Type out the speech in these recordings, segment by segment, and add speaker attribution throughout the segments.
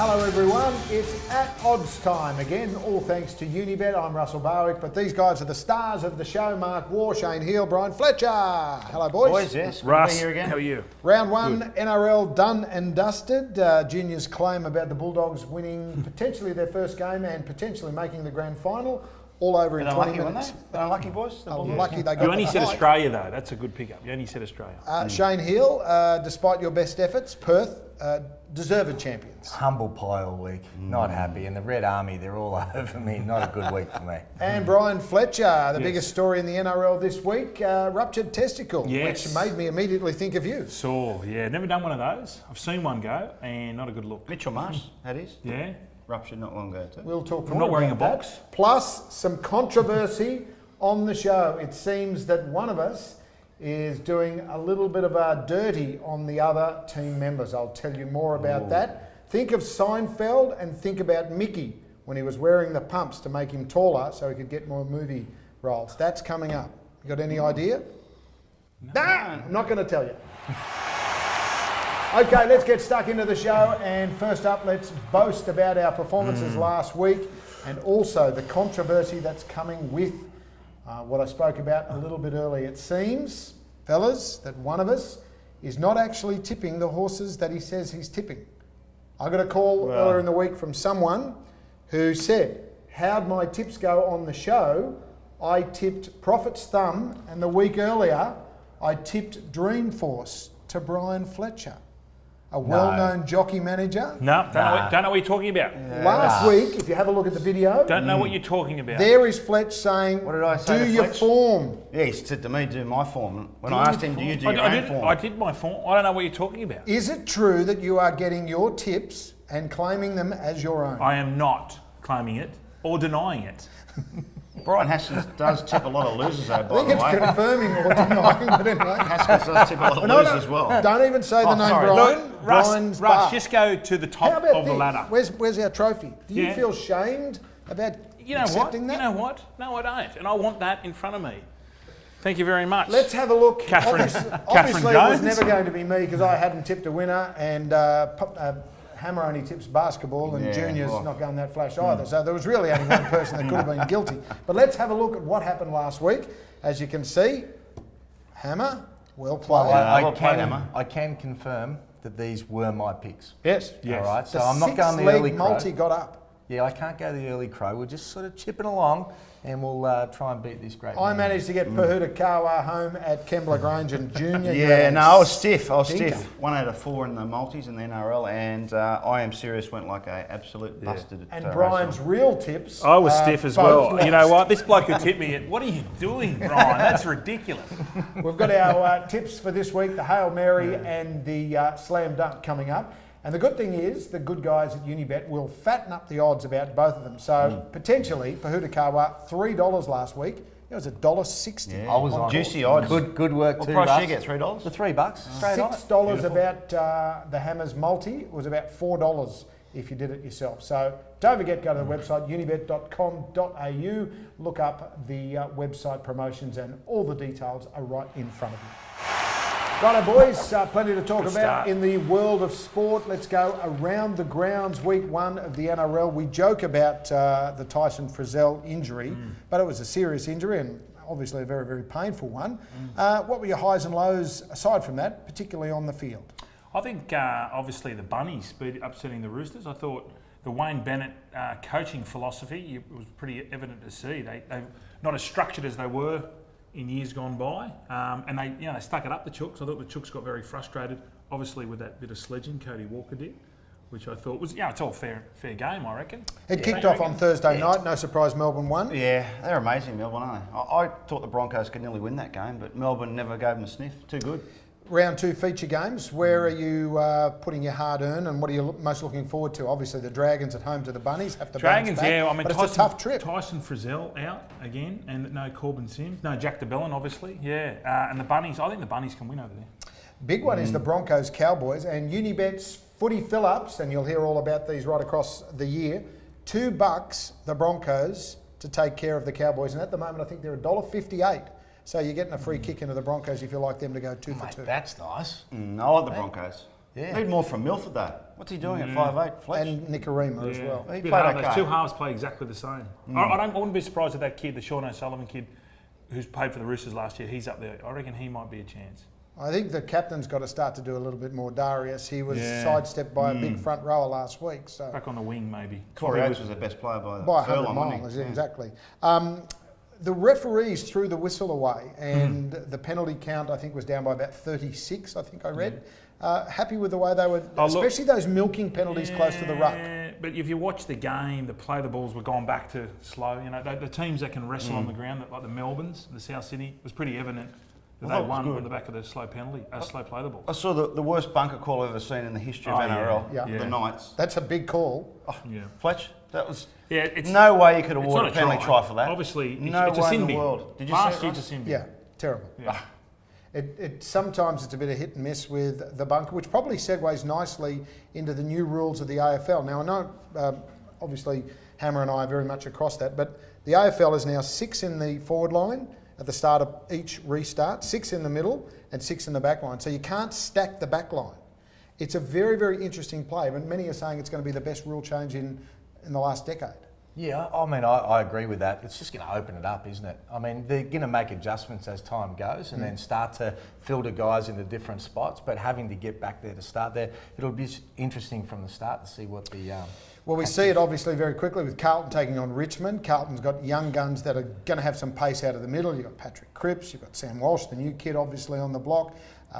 Speaker 1: Hello everyone, it's at odds time again, all thanks to Unibet. I'm Russell Barwick, but these guys are the stars of the show. Mark Waugh, Shane Hill, Bryan Fletcher. Hello boys.
Speaker 2: Boys, yes.
Speaker 3: Russ,
Speaker 2: here again.
Speaker 3: how are you?
Speaker 1: Round one, good. NRL done and dusted. Junior's claim about the Bulldogs winning potentially their first game and potentially making the grand final. All over in 20 minutes.
Speaker 2: They're unlucky, boys.
Speaker 1: Unlucky they got
Speaker 3: You only
Speaker 1: the
Speaker 3: said
Speaker 1: high.
Speaker 3: Australia though, that's a good pickup. You only said Australia.
Speaker 1: Shane Hill, despite your best efforts, Perth, deserved champions.
Speaker 4: Humble pie all week, not happy. And the Red Army, they're all over me. Not a good week for me.
Speaker 1: And Bryan Fletcher, the biggest story in the NRL this week, ruptured testicle,
Speaker 3: Yes.
Speaker 1: which made me immediately think of you.
Speaker 3: Yeah, never done one of those. I've seen one go and not a good look.
Speaker 2: Mitchell Marsh had his.
Speaker 3: Yeah.
Speaker 2: Ruptured not long ago too.
Speaker 1: We'll talk
Speaker 3: From
Speaker 1: more
Speaker 3: not wearing
Speaker 1: about
Speaker 3: a box.
Speaker 1: that. Plus, some controversy on the show. It seems that one of us is doing a little bit of a dirty on the other team members. I'll tell you more about that. Think of Seinfeld and think about Mickey when he was wearing the pumps to make him taller so he could get more movie roles. That's coming up. You got any idea? No. Nah, I'm not going to tell you. Okay, let's get stuck into the show, and first up, let's boast about our performances last week and also the controversy that's coming with what I spoke about a little bit earlier. It seems, fellas, that one of us is not actually tipping the horses that he says he's tipping. I got a call earlier in the week from someone who said, how'd my tips go on the show? I tipped Prophet's Thumb, and the week earlier, I tipped Dreamforce to Bryan Fletcher, a well-known jockey manager.
Speaker 3: No, don't know what you're talking about.
Speaker 1: Last week, if you have a look at the video,
Speaker 3: Don't know what you're talking about.
Speaker 1: there is Fletch saying,
Speaker 2: What did I say
Speaker 1: do
Speaker 2: to
Speaker 1: your
Speaker 2: Fletch?
Speaker 1: form.
Speaker 2: Yeah, he said to me, do my form. When I asked him, do you do your own form?
Speaker 3: I did my form. I don't know what you're talking about.
Speaker 1: Is it true that you are getting your tips and claiming them as your own?
Speaker 3: I am not claiming it or denying it.
Speaker 2: Brian Haskins does tip a lot of losers though,
Speaker 1: I
Speaker 2: by
Speaker 1: think
Speaker 2: the
Speaker 1: it's
Speaker 2: way.
Speaker 1: confirming or denying, but anyway.
Speaker 2: Haskins does tip a lot of
Speaker 1: No,
Speaker 2: losers
Speaker 1: no,
Speaker 2: as well.
Speaker 1: Don't even say the name,
Speaker 2: sorry.
Speaker 1: Bryan.
Speaker 3: Look,
Speaker 1: Brian's
Speaker 3: Russ,
Speaker 1: bar.
Speaker 3: just go to the
Speaker 1: How
Speaker 3: top
Speaker 1: about
Speaker 3: of the
Speaker 1: this?
Speaker 3: ladder.
Speaker 1: Where's our trophy? Do you
Speaker 3: Yeah.
Speaker 1: feel shamed about
Speaker 3: You know what?
Speaker 1: accepting that?
Speaker 3: You know what? No, I don't. And I want that in front of me. Thank you very much.
Speaker 1: Let's have a look.
Speaker 3: Catherine
Speaker 1: Obviously, it was
Speaker 3: Jones.
Speaker 1: never going to be me because I hadn't tipped a winner, and Hammer only tips basketball, and
Speaker 2: Yeah,
Speaker 1: Junior's
Speaker 2: well.
Speaker 1: not going that flash either. So there was really only one person that could have been guilty. But let's have a look at what happened last week. As you can see, Hammer, well played.
Speaker 4: I can confirm that these were my picks.
Speaker 1: Yes.
Speaker 4: All right, so
Speaker 1: The
Speaker 4: I'm not going the
Speaker 1: six-leg
Speaker 4: early crow.
Speaker 1: multi got up.
Speaker 4: Yeah, I can't go the early crow. We're just sort of chipping along, and we'll try and beat this great
Speaker 1: I
Speaker 4: man.
Speaker 1: managed to get Pahuta Kawa home at Kembla Grange and Junior.
Speaker 2: Yeah, no, I was stiff.
Speaker 1: Stinker.
Speaker 2: 1 out of 4 in the multis in the NRL, and I Am Serious went like a absolute busted.
Speaker 1: And Brian's real tips.
Speaker 3: I was stiff as
Speaker 1: both
Speaker 3: well. You know
Speaker 1: lost.
Speaker 3: what? This bloke who tipped me. What are you doing, Brian? That's ridiculous.
Speaker 1: We've got our tips for this week, the Hail Mary and the Slam Dunk coming up. And the good thing is, the good guys at Unibet will fatten up the odds about both of them. So potentially, Pahuta Kawa, $3 last week. It was $1.60.
Speaker 2: Yeah.
Speaker 4: I was on
Speaker 2: juicy odds.
Speaker 4: Good work
Speaker 2: What
Speaker 4: too,
Speaker 2: price
Speaker 4: Russ.
Speaker 2: did you get? $3?
Speaker 4: For $3, straight on it.
Speaker 1: $6 about the Hammers multi. It was about $4 if you did it yourself. So don't forget, go to the website, unibet.com.au. Look up the website promotions, and all the details are right in front of you. Righto, boys, plenty to talk about
Speaker 3: start.
Speaker 1: in the world of sport. Let's go around the grounds. Week 1 of the NRL. We joke about the Tyson Frizzell injury, but it was a serious injury and obviously a very, very painful one. What were your highs and lows aside from that, particularly on the field?
Speaker 3: I think obviously the Bunnies upsetting the Roosters. I thought the Wayne Bennett coaching philosophy, it was pretty evident to see. They're not as structured as they were in years gone by, and they stuck it up the Chooks. I thought the Chooks got very frustrated, obviously with that bit of sledging Cody Walker did, which I thought was it's all fair game, I reckon.
Speaker 1: It kicked off on Thursday night. No surprise, Melbourne won.
Speaker 2: Yeah, they're amazing, Melbourne, aren't they? I thought the Broncos could nearly win that game, but Melbourne never gave them a sniff. Too good.
Speaker 1: Round 2 feature games. Where are you putting your hard-earned, and what are you most looking forward to? Obviously, the Dragons at home to the Bunnies have to
Speaker 3: Dragons,
Speaker 1: bounce back,
Speaker 3: yeah. I mean,
Speaker 1: but it's a tough trip.
Speaker 3: Tyson Frizzell out again, and no Corbin Sims, no Jack DeBellin, obviously, yeah. And the Bunnies, I think the Bunnies can win over there.
Speaker 1: Big one is the Broncos Cowboys, and Unibet's footy fill-ups, and you'll hear all about these right across the year. $2 the Broncos to take care of the Cowboys, and at the moment I think they're $1.58. So you're getting a free kick into the Broncos if you like them to go 2 for 2.
Speaker 4: That's nice.
Speaker 2: I like the Broncos.
Speaker 4: Yeah.
Speaker 2: Need more from Milford though. What's he doing at 5'8", Fletch?
Speaker 1: And Nicarima as well.
Speaker 2: He
Speaker 3: It's a bit
Speaker 2: played
Speaker 3: hard.
Speaker 2: okay.
Speaker 3: Those two halves play exactly the same. I wouldn't be surprised if that kid, the Sean O'Sullivan kid, who's played for the Roosters last year, he's up there. I reckon he might be a chance.
Speaker 1: I think the captain's got to start to do a little bit more. Darius, he was
Speaker 3: Yeah.
Speaker 1: sidestepped by a big front rower last week. So
Speaker 3: Back on the wing, maybe.
Speaker 2: Corey Oates was the best player by
Speaker 1: by 100
Speaker 2: furlong, wasn't
Speaker 1: miles,
Speaker 2: he?
Speaker 1: exactly. The referees threw the whistle away, and the penalty count, I think, was down by about 36, I think I read. Happy with the way they were,
Speaker 3: Oh, look.
Speaker 1: especially those milking penalties close to the ruck.
Speaker 3: But if you watch the game, the play the balls were gone back to slow. You know, the teams that can wrestle on the ground, like the Melbournes, the South Sydney, it was pretty evident that
Speaker 2: Well,
Speaker 3: they
Speaker 2: that was
Speaker 3: won
Speaker 2: good.
Speaker 3: on the back of the slow penalty, slow play the ball.
Speaker 2: I saw the worst bunker call I've ever seen in the history of
Speaker 3: Oh, yeah.
Speaker 2: NRL.
Speaker 1: Yeah.
Speaker 2: The Knights.
Speaker 1: That's a big call.
Speaker 3: Yeah.
Speaker 2: Fletch, that was
Speaker 3: Yeah, it's
Speaker 2: no way you could
Speaker 3: it's
Speaker 2: award
Speaker 3: not
Speaker 2: a penalty try for that.
Speaker 3: Obviously,
Speaker 2: no
Speaker 3: it's a
Speaker 2: way
Speaker 3: sin
Speaker 2: in the
Speaker 3: bin.
Speaker 2: world. Did you
Speaker 3: Last
Speaker 2: see it,
Speaker 3: year, it's a
Speaker 2: Russ?
Speaker 3: sin bin.
Speaker 1: Yeah, terrible.
Speaker 3: Yeah.
Speaker 1: It sometimes it's a bit of hit and miss with the bunker, which probably segues nicely into the new rules of the AFL. Now I know, obviously, Hammer and I are very much across that, but the AFL is now 6 in the forward line at the start of each restart, 6 in the middle, and 6 in the back line. So you can't stack the back line. It's a very, very interesting play, and many are saying it's going to be the best rule change in the last decade.
Speaker 4: Yeah, I mean, I agree with that. It's just going to open it up, isn't it? I mean, they're going to make adjustments as time goes and then start to filter guys into different spots, but having to get back there to start there, it'll be interesting from the start to see what the...
Speaker 1: Well, we see it obviously very quickly with Carlton taking on Richmond. Carlton's got young guns that are going to have some pace out of the middle. You've got Patrick Cripps, you've got Sam Walsh, the new kid obviously on the block.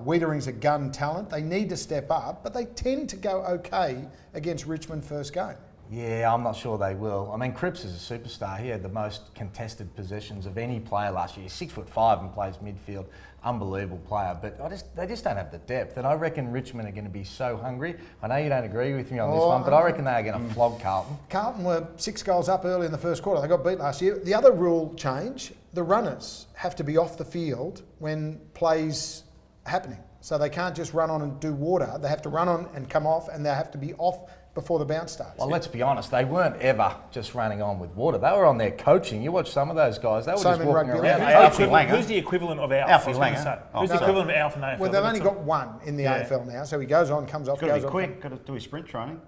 Speaker 1: Wiedering's a gun talent. They need to step up, but they tend to go okay against Richmond first game.
Speaker 4: Yeah, I'm not sure they will. I mean, Cripps is a superstar. He had the most contested possessions of any player last year. He's 6'5" and plays midfield. Unbelievable player. But they just don't have the depth. And I reckon Richmond are going to be so hungry. I know you don't agree with me on this one, but I reckon they are going to flog Carlton.
Speaker 1: Carlton were 6 goals up early in the first quarter. They got beat last year. The other rule change, the runners have to be off the field when plays happening. So they can't just run on and do water. They have to run on and come off, and they have to be off before the bounce starts.
Speaker 4: Well, let's be honest, they weren't ever just running on with water. They were on their coaching. You watch some of those guys, they were
Speaker 1: Same
Speaker 4: just
Speaker 1: in
Speaker 4: walking
Speaker 1: rugby
Speaker 4: around.
Speaker 1: league.
Speaker 2: Alfie
Speaker 3: Who's
Speaker 2: Langer.
Speaker 3: the equivalent of Alf?
Speaker 2: Alfie
Speaker 3: I was gonna
Speaker 2: Langer.
Speaker 3: say.
Speaker 2: Oh,
Speaker 3: Who's the
Speaker 2: no.
Speaker 3: equivalent of Alf in AFL?
Speaker 1: Well, they've only got one in the
Speaker 3: Yeah.
Speaker 1: AFL now, so he goes on, comes off,
Speaker 2: Got to
Speaker 1: goes
Speaker 2: be
Speaker 1: on.
Speaker 2: quick. Got to do his sprint training.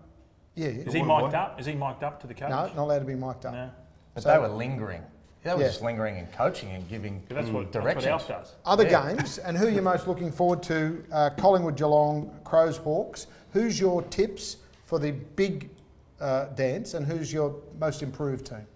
Speaker 1: Yeah.
Speaker 3: Is he
Speaker 2: Good
Speaker 3: mic'd
Speaker 2: boy.
Speaker 3: up? Is he mic'd up to the coach?
Speaker 1: No, not allowed to be mic'd up.
Speaker 3: No.
Speaker 4: But
Speaker 1: So-
Speaker 4: they were lingering. They were
Speaker 1: Yeah.
Speaker 4: just lingering and coaching and giving
Speaker 3: That's what
Speaker 4: directions.
Speaker 3: Alf does.
Speaker 1: Other games, and who are you most looking forward to? Collingwood, Geelong, Crows, Hawks. Who's your tips for the big dance, and who's your most improved team?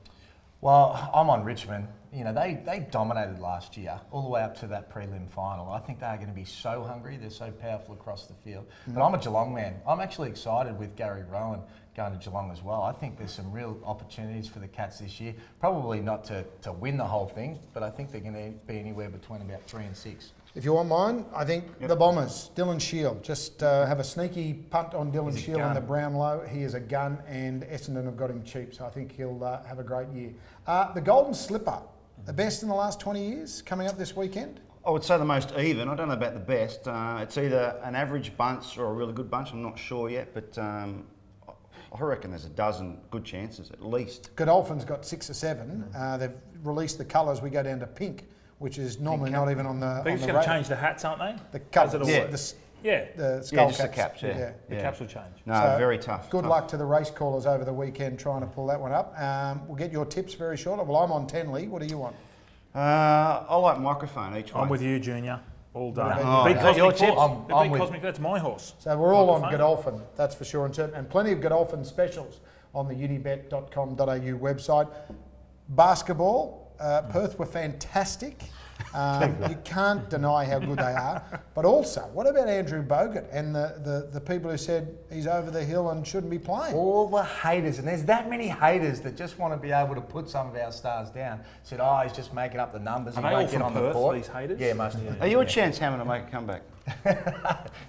Speaker 4: Well, I'm on Richmond. You know, they dominated last year, all the way up to that prelim final. I think they're going to be so hungry. They're so powerful across the field. But I'm a Geelong man. I'm actually excited with Gary Rowan going to Geelong as well. I think there's some real opportunities for the Cats this year. Probably not to win the whole thing, but I think they're going to be anywhere between about 3 and 6.
Speaker 1: If you want mine, I think the Bombers, Dylan Shield. Just have a sneaky punt on Dylan
Speaker 4: He's a
Speaker 1: Shield in
Speaker 4: gun.
Speaker 1: the Brownlow. He is a gun, and Essendon have got him cheap, so I think he'll have a great year. The Golden Slipper, the best in the last 20 years, coming up this weekend.
Speaker 2: I would say the most even. I don't know about the best. It's either an average bunch or a really good bunch. I'm not sure yet, but I reckon there's a dozen good chances at least.
Speaker 1: Godolphin's got 6 or 7. They've released the colours. We go down to pink, which is normally not even on the.
Speaker 3: They're
Speaker 1: on
Speaker 3: just
Speaker 1: the
Speaker 3: going to
Speaker 1: radar.
Speaker 3: change the hats, aren't they?
Speaker 1: The colours,
Speaker 3: As it all
Speaker 2: Yeah.
Speaker 3: works. Yeah.
Speaker 1: the skull
Speaker 2: just the caps, yeah.
Speaker 3: The caps will change.
Speaker 2: No,
Speaker 1: So,
Speaker 2: very tough.
Speaker 1: Good
Speaker 2: tough.
Speaker 1: luck to the race callers over the weekend trying to pull that one up. We'll get your tips very shortly. Well, I'm on 10, Lee. What do you want?
Speaker 2: I like microphone each way.
Speaker 3: I'm with you, Junior. All day.
Speaker 1: Oh,
Speaker 3: Beat
Speaker 2: is that your
Speaker 3: Cosmic
Speaker 2: tips?
Speaker 3: Force.
Speaker 4: I'm
Speaker 3: Beat
Speaker 4: with-
Speaker 3: Cosmic, that's my horse.
Speaker 1: So we're all on
Speaker 3: Microphone.
Speaker 1: Godolphin, that's for sure, and plenty of Godolphin specials on the unibet.com.au website. Basketball, Perth were fantastic. You can't deny how good they are. But also, what about Andrew Bogut and the people who said he's over the hill and shouldn't be playing?
Speaker 4: All the haters, and there's that many haters that just want to be able to put some of our stars down. Said, oh, he's just making up the numbers.
Speaker 3: Are
Speaker 4: He
Speaker 3: they all
Speaker 4: won't get
Speaker 3: from
Speaker 4: on the
Speaker 3: Perth,
Speaker 4: court.
Speaker 3: these haters?
Speaker 4: Yeah, most of them.
Speaker 2: Are you a
Speaker 4: yeah.
Speaker 2: chance, Hammond, to make a comeback?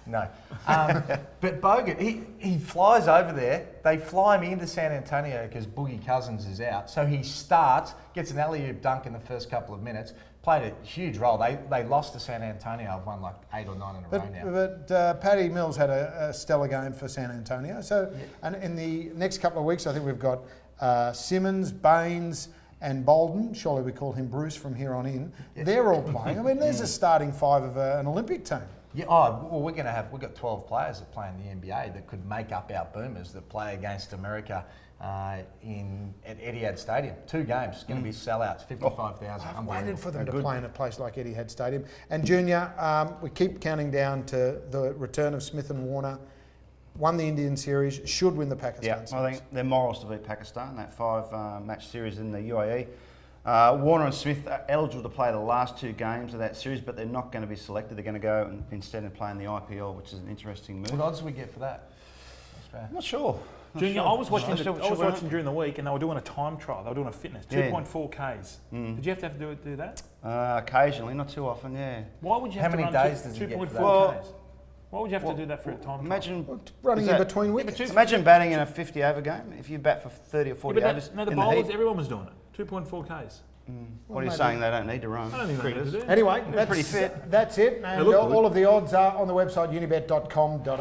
Speaker 4: No. But Bogut, he flies over there. They fly him into San Antonio because Boogie Cousins is out. So he starts, gets an alley-oop dunk in the first couple of minutes, played a huge role. They lost to San Antonio. I've won like 8 or 9 in a row now.
Speaker 1: But Paddy Mills had a stellar game for San Antonio. So, and in the next couple of weeks, I think we've got Simmons, Baines, and Bolden. Surely we call him Bruce from here on in. They're all playing. I mean, there's a starting 5 of an Olympic team.
Speaker 4: Yeah, well, we've got 12 players that play in the NBA that could make up our Boomers that play against America at Etihad Stadium. 2 games, going to be sellouts, 55,000.
Speaker 1: I've waited for them to play in a place like Etihad Stadium. And Junior, we keep counting down to the return of Smith and Warner. Won the Indian series, should win the Pakistan series.
Speaker 2: I think they're morals to beat Pakistan, that 5-match series in the UAE. Warner and Smith are eligible to play the last 2 games of that series, but they're not going to be selected. They're going to go and instead of playing the IPL, which is an interesting move.
Speaker 4: What odds do we get for that?
Speaker 2: I'm not sure.
Speaker 3: Junior, I was watching watching during the week, and they were doing a time trial. They were doing a fitness,
Speaker 2: Yeah.
Speaker 3: 2.4 Ks. Did you have to do that?
Speaker 2: Occasionally, not too often, yeah.
Speaker 3: Why would you
Speaker 4: How
Speaker 3: have
Speaker 4: many
Speaker 3: to run
Speaker 4: days does it get
Speaker 3: 2.4
Speaker 4: for that?
Speaker 3: Ks? Why would you have to do that for a time trial?
Speaker 2: Imagine
Speaker 1: Running
Speaker 2: is
Speaker 1: in
Speaker 2: that-
Speaker 1: between wickets.
Speaker 2: Imagine batting in a 50-over game. If you bat for 30 or 40 overs
Speaker 3: No, the
Speaker 2: in the
Speaker 3: bowlers,
Speaker 2: heat.
Speaker 3: everyone was doing it. 2.4 Ks.
Speaker 2: What are you saying? They don't need to run?
Speaker 3: I don't think they need to do it.
Speaker 1: Anyway,
Speaker 2: They're pretty fit.
Speaker 1: That's it. And
Speaker 3: look good.
Speaker 1: all of the odds are on the website unibet.com.au.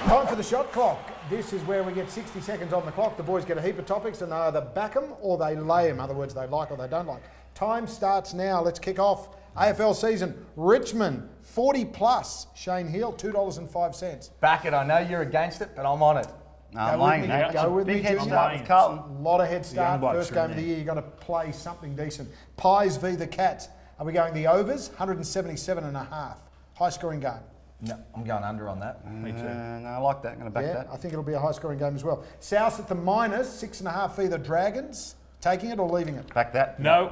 Speaker 1: Time for the shot clock. This is where we get 60 seconds on the clock. The boys get a heap of topics and they either back them or they lay them. In other words, they like or they don't like. Time starts now. Let's kick off AFL season. Richmond, 40 plus. Shane Heal, $2.05.
Speaker 4: Back it. I know you're against it, but I'm on it.
Speaker 2: I'm
Speaker 1: Go with
Speaker 2: laying
Speaker 1: me,
Speaker 2: that.
Speaker 1: go
Speaker 2: It's a
Speaker 1: with me,
Speaker 2: big head
Speaker 1: Junior.
Speaker 2: start with Carlton.
Speaker 1: A lot of head start.
Speaker 3: young blokes
Speaker 1: First
Speaker 3: are
Speaker 1: game
Speaker 3: in
Speaker 1: of the
Speaker 3: there.
Speaker 1: year, you've got to play something decent. Pies v the Cats. Are we going the overs? 177.5. High scoring game.
Speaker 4: No, I'm going under on that.
Speaker 3: Me too.
Speaker 2: No, I like that. I'm going to back
Speaker 1: Yeah,
Speaker 2: that.
Speaker 1: I think it'll be a high scoring game as well. South at the minus, 6.5 for the Dragons. Taking it or leaving it?
Speaker 2: Back that.
Speaker 3: No,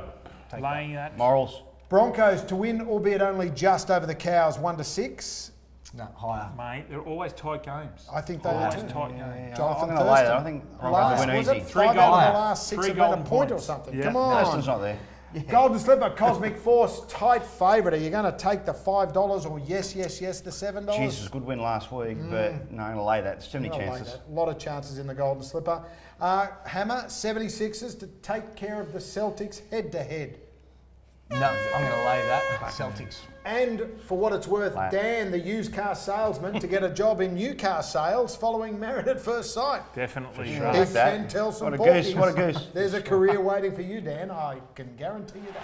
Speaker 3: laying that.
Speaker 2: Morals.
Speaker 1: Broncos to win, albeit only just over the Cows, 1-6.
Speaker 4: No, higher.
Speaker 3: Mate, they're always tight games.
Speaker 1: I think they are
Speaker 3: Always
Speaker 1: too.
Speaker 3: tight games.
Speaker 1: Jonathan
Speaker 2: I'm going to lay that. I
Speaker 1: Thurston.
Speaker 2: think Broncos
Speaker 1: Last,
Speaker 2: will win
Speaker 1: was
Speaker 2: easy.
Speaker 1: it?
Speaker 3: 3
Speaker 1: 5 out of
Speaker 3: golden-
Speaker 1: the last 6
Speaker 3: 3
Speaker 1: have been a
Speaker 3: golden
Speaker 1: point or
Speaker 3: points.
Speaker 1: something.
Speaker 3: Yeah.
Speaker 1: Come on.
Speaker 2: Thurston's not there.
Speaker 1: Golden Slipper, Cosmic Force, tight favourite. Are you going to take the $5 or yes, the $7?
Speaker 2: Jesus, good win last week, but no, I'm going to lay that. There's too many
Speaker 1: I'll lay
Speaker 2: chances.
Speaker 1: that. A lot of chances in the Golden Slipper. Hammer, 76ers to take care of the Celtics head to head.
Speaker 4: No, I'm going to lay that. Celtics.
Speaker 1: And for what it's worth,
Speaker 2: Lay it.
Speaker 1: Dan, the used car salesman, to get a job in new car sales following Married at First Sight.
Speaker 3: Definitely.
Speaker 2: sure.
Speaker 1: He
Speaker 2: Like that.
Speaker 1: can tell some
Speaker 2: What a goose,
Speaker 1: porkies.
Speaker 2: what a goose.
Speaker 1: There's a career waiting for you, Dan. I can guarantee you that.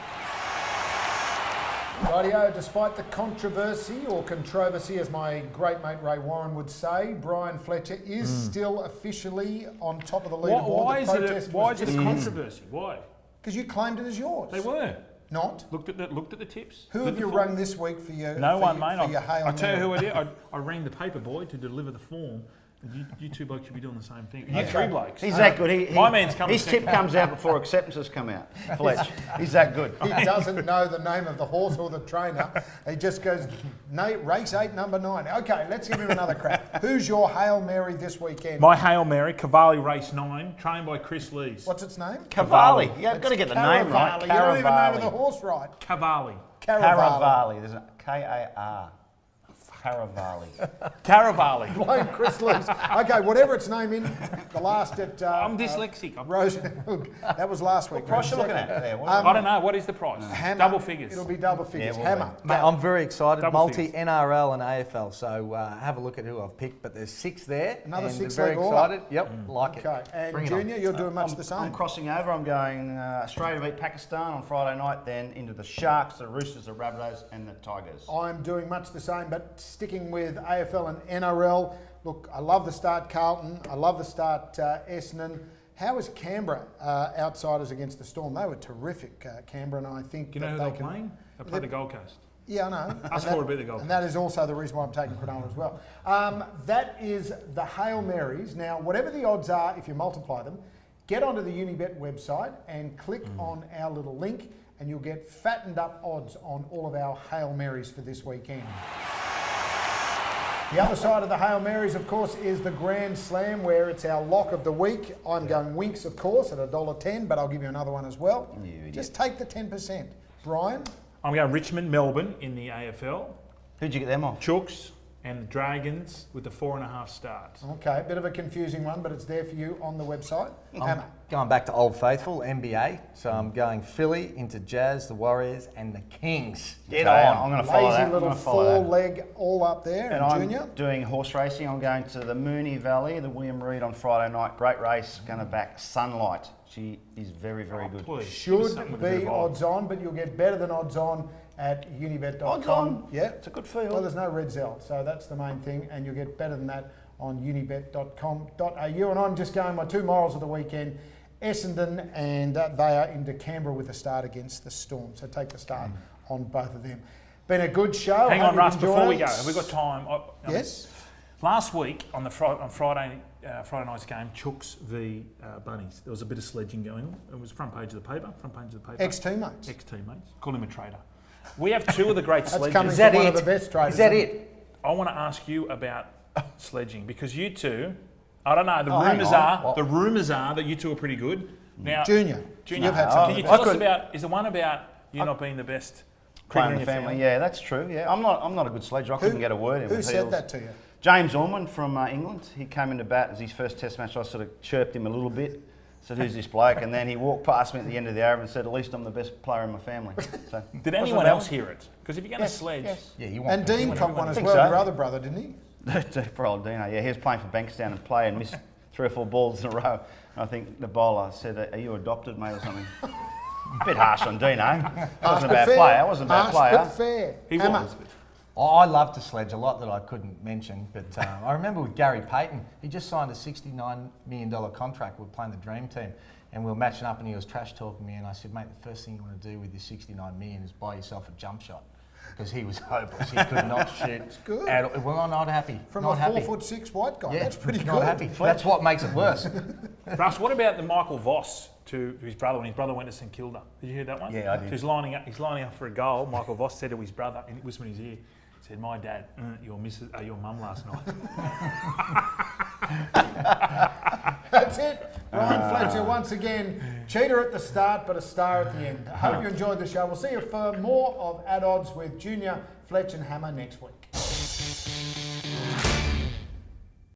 Speaker 1: Rightio, despite the controversy or controversy, as my great mate Ray Warren would say, Bryan Fletcher is still officially on top of the leaderboard.
Speaker 3: Why is
Speaker 1: was
Speaker 3: it a controversy? Why?
Speaker 1: Because you claimed it as yours.
Speaker 3: They were.
Speaker 1: Not.
Speaker 3: Looked at the tips.
Speaker 1: Who
Speaker 3: Did
Speaker 1: have
Speaker 3: the
Speaker 1: you
Speaker 3: form.
Speaker 1: rung this week for your
Speaker 3: No
Speaker 1: for
Speaker 3: one,
Speaker 1: your,
Speaker 3: mate.
Speaker 1: for your Hail
Speaker 3: I'll tell you
Speaker 1: Mary?
Speaker 3: who it is. I rang the paper boy to deliver the form. And you 2 blokes should be doing the same thing. You
Speaker 1: Okay.
Speaker 3: 3 blokes.
Speaker 2: He's that good.
Speaker 3: My man's coming
Speaker 2: His tip
Speaker 3: second.
Speaker 2: comes out before acceptances come out. Fletch. He's that good.
Speaker 1: He doesn't know the name of the horse or the trainer. He just goes, race 8, number 9. Okay, let's give him another crack. Who's your Hail Mary this weekend?
Speaker 3: My Hail Mary, Cavalli Race 9, trained by Chris Lees.
Speaker 1: What's its name?
Speaker 2: Cavalli. You've got to get the name right.
Speaker 1: Caravalli. You don't even know the horse right.
Speaker 3: Cavalli.
Speaker 1: Caravalli.
Speaker 2: Caravalli. There's a K-A-R. Caravalli.
Speaker 3: Caravalli.
Speaker 1: Blame Chris Lees. Okay, whatever its name in, the last at...
Speaker 3: I'm dyslexic.
Speaker 1: Rose. That was last week.
Speaker 2: What price you looking at there? What-
Speaker 3: I don't know. What is the price?
Speaker 1: Hammer.
Speaker 3: Double figures.
Speaker 1: It'll be double figures.
Speaker 2: will
Speaker 1: Hammer.
Speaker 4: Mate, I'm very excited.
Speaker 3: Double
Speaker 4: Multi
Speaker 3: figures.
Speaker 4: NRL and AFL. So have a a look at who I've picked. But there's 6 there.
Speaker 1: Another
Speaker 4: and
Speaker 1: 6
Speaker 4: very
Speaker 1: leg all up.
Speaker 4: excited. Yep, like
Speaker 1: Okay,
Speaker 4: it.
Speaker 1: and
Speaker 4: Bring it on.
Speaker 1: Junior, you're doing much the
Speaker 2: I'm
Speaker 1: same.
Speaker 2: crossing over. I'm going Australia to beat Pakistan on Friday night, then into the Sharks, the Roosters, the Rabbitohs, and the Tigers.
Speaker 1: I'm doing much the same, but sticking with AFL and NRL. Look, I love the start Carlton. I love the start Essendon. How is Canberra outsiders against the Storm? They were terrific, Canberra, and I think
Speaker 3: Do you know who
Speaker 1: that
Speaker 3: they're
Speaker 1: they can.
Speaker 3: playing? They play the Gold Coast.
Speaker 1: Yeah, I know.
Speaker 3: Us four would be the Gold
Speaker 1: And that is also the reason why I'm taking Cronulla as well. That is the Hail Marys. Now, whatever the odds are, if you multiply them, get onto the Unibet website and click on our little link, and you'll get fattened up odds on all of our Hail Marys for this weekend. The other side of the Hail Marys, of course, is the Grand Slam, where it's our lock of the week. I'm going Winks, of course, at $1.10, but I'll give you another one as well.
Speaker 2: You idiot.
Speaker 1: Just take the 10%. Brian?
Speaker 3: I'm going Richmond, Melbourne in the AFL.
Speaker 2: Who'd you get them off?
Speaker 3: Chooks and the Dragons with the 4.5 starts.
Speaker 1: Okay, a bit of a confusing one, but it's there for you on the website.
Speaker 4: I'm
Speaker 1: Hammer.
Speaker 4: going back to Old Faithful, NBA. So I'm going Philly into Jazz, the Warriors, and the Kings. Get
Speaker 2: Okay,
Speaker 4: on.
Speaker 2: I'm going to follow
Speaker 1: Lazy
Speaker 2: that. I'm
Speaker 1: little
Speaker 2: gonna follow that.
Speaker 1: 4-leg all up there.
Speaker 2: And
Speaker 1: And
Speaker 2: I'm
Speaker 1: Junior?
Speaker 2: doing horse racing. I'm going to the Moonee Valley, the William Reid on Friday night. Great race. Going to back Sunlight. She is very, very good.
Speaker 3: Please, give us
Speaker 1: Should
Speaker 3: something with a bit
Speaker 1: be
Speaker 3: of odds.
Speaker 1: odds on, but you'll get better than odds on at unibet.com.
Speaker 2: Odds on.
Speaker 1: Yeah.
Speaker 2: It's a good field.
Speaker 1: Well, there's no red Zell, so that's the main thing, and you'll get better than that on unibet.com.au. And I'm just going my 2 morals of the weekend. Essendon, and they are into Canberra with a start against the Storm. So take the start on both of them. Been a good show.
Speaker 3: Hang
Speaker 1: Hope
Speaker 3: on,
Speaker 1: you've
Speaker 3: Russ, before
Speaker 1: enjoyed
Speaker 3: we
Speaker 1: it.
Speaker 3: go, have we got time?
Speaker 1: Yes.
Speaker 3: Last week on Friday night's game, Chooks v Bunnies. There was a bit of sledging going on. It was front page of the paper.
Speaker 1: Ex-teammates.
Speaker 3: Ex-teammates. Call him a traitor. We have 2 of the great
Speaker 1: That's
Speaker 3: sledgers.
Speaker 1: coming from one of the best traders.
Speaker 4: Is that it?
Speaker 3: I want to ask you about sledging because you two, I don't know.
Speaker 1: hang on.
Speaker 3: The rumours are that you two are pretty good. Now,
Speaker 1: Junior.
Speaker 3: Junior,
Speaker 1: You've had something.
Speaker 3: can you tell us about? Is the one about you not being the best
Speaker 2: Playing
Speaker 3: cricketer
Speaker 2: the
Speaker 3: in your
Speaker 2: family. Yeah, that's true. Yeah, I'm not a good sledger. I couldn't get a word in.
Speaker 1: Who
Speaker 2: with
Speaker 1: said
Speaker 2: heels.
Speaker 1: that to you?
Speaker 2: James Orman from England. He came into bat as his first Test match. I sort of chirped him a little bit. Said, "Who's this bloke?" And then he walked past me at the end of the over and said, "At least I'm the best player in my family." So,
Speaker 3: Did anyone else hear it? Because if you're going to sledge,
Speaker 4: Yeah, you want
Speaker 1: And Dean copped one as
Speaker 2: think
Speaker 1: well,
Speaker 2: so.
Speaker 1: your other brother, didn't he?
Speaker 2: Poor old Dino. Yeah, he was playing for Bankstown and play and missed 3 or 4 balls in a row. And I think the bowler said, "Are you adopted, mate, or something?" A bit harsh on Dino. I wasn't a bad player. I wasn't a bad
Speaker 1: Harsh
Speaker 2: player.
Speaker 1: but fair.
Speaker 3: he
Speaker 1: Hammer.
Speaker 3: was.
Speaker 4: I love to sledge, a lot that I couldn't mention, but I remember with Gary Payton, he just signed a $69 million contract. We were playing the Dream Team, and we were matching up, and he was trash talking me, and I said, "Mate, the first thing you want to do with this $69 million is buy yourself a jump shot," because he was hopeless. He could not shoot. That's
Speaker 1: good.
Speaker 4: Well, I'm not happy.
Speaker 1: From
Speaker 4: not
Speaker 1: a
Speaker 4: happy.
Speaker 1: 4'6" white guy.
Speaker 4: Yeah,
Speaker 1: That's pretty
Speaker 4: not
Speaker 1: good.
Speaker 4: happy. That's what makes it worse.
Speaker 3: Russ, what about the Michael Voss to his brother when his brother went to St Kilda? Did you hear that one?
Speaker 2: Yeah, I did.
Speaker 3: So he's lining up for a goal. Michael Voss said to his brother, and it whispered in his ear, said, "My dad, your mum last night."
Speaker 1: That's it. Bryan Fletcher once again, cheater at the start, but a star at the end. I hope you enjoyed the show. We'll see you for more of At Odds with Junior, Fletch and Hammer next week.